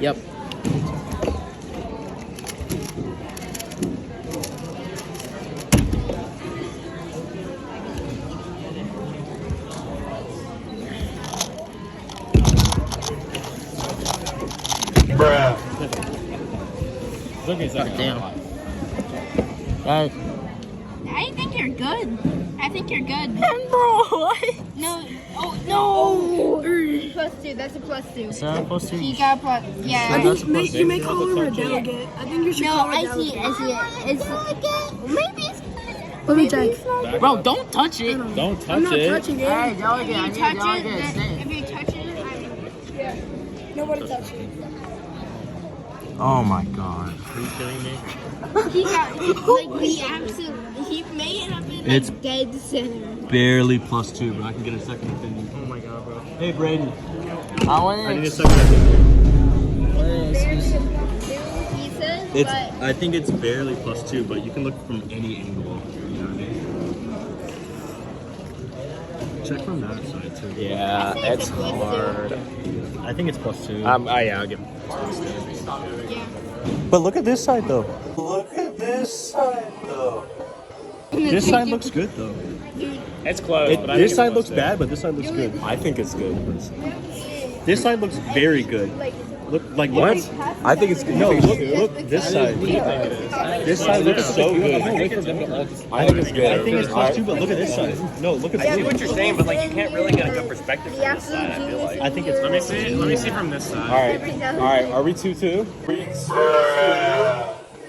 Yep. Bruh. Damn. I think you're good. I think you're good. Bro, what? No. Oh no. +2. That's a +2. Is that supposed to He got plus. Yeah. I think you may call her a delegate. I think you should No, call her a I delegate. see it. It's maybe it's. Let me check. Bro, don't touch it. Don't touch I'm not it. touching it. Hey, delegate, I If need you a touch it, delegate. then, if you touch it, Yeah. Nobody touch it. Oh my god. Are you kidding me? he got like the absolute. He may have been It's- like dead center. Barely +2, but I can get a second opinion. Oh my god, bro. Hey, Braden. I want I need a it. second opinion. He says, It's. but I think it's barely +2, but you can look from any angle. You know what I mean? Check from that side too. Yeah, I think it's it's a hard. I think it's +2. Yeah, I'll give him. yeah. But look at this side though. Look at this side though. This side looks good though. It's close, but I This think side it's looks close, bad, but this side looks good. I think it's good. This side looks very good. Look like What? look- I think it's good. No, look this side. This side looks so good. I think it's good. I think it's +2, but look at this side. No, look at I see this. what you're saying, but like you can't really get a good perspective from The this side. I feel like. I think it's. Let me see from this side. All right. Are we 2-2?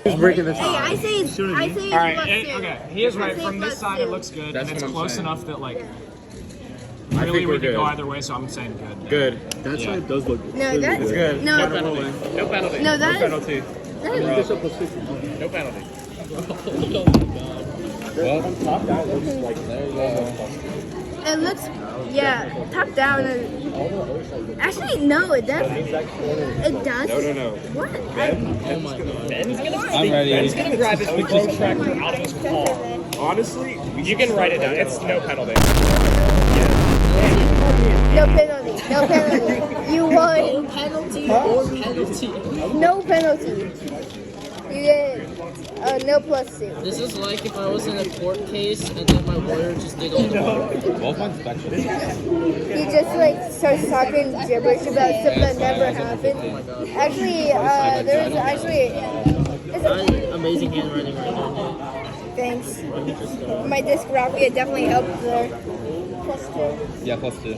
Who's breaking this? Hey, I say it's All right, +2. okay, he is I right. say From this side, +2. it looks good, That's and it's what I'm close saying. enough that like I really think we we're could go good. either way. So I'm saying good. Good. That Yeah. side does look. No, clearly that's Good. No, No penalty. No penalty. No, that is- penalty. that is- This up +50. No penalty. Well, top down looks like there you go. It looks, yeah, top down. And, actually, no, it doesn't. It does. No. What? I'm ready. Ben's gonna grab his protractor out of his car. Honestly, you can write it down. It's no penalty. No penalty. No penalty. You won. Penalty or penalty. No penalty. You get no +2. This is like if I was in a court case and then my lawyer just did all the work. Both ones back. He just like starts talking gibberish about stuff that never happened. Actually, there's actually. Amazing handwriting right now. Thanks. My dysgraphia definitely helped there. +2. Yeah, +2.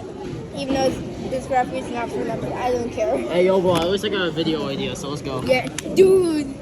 Even though dysgraphia is not for nothing, I don't care. Hey yo, bro, I always got a video idea, so let's go. Yeah, dude.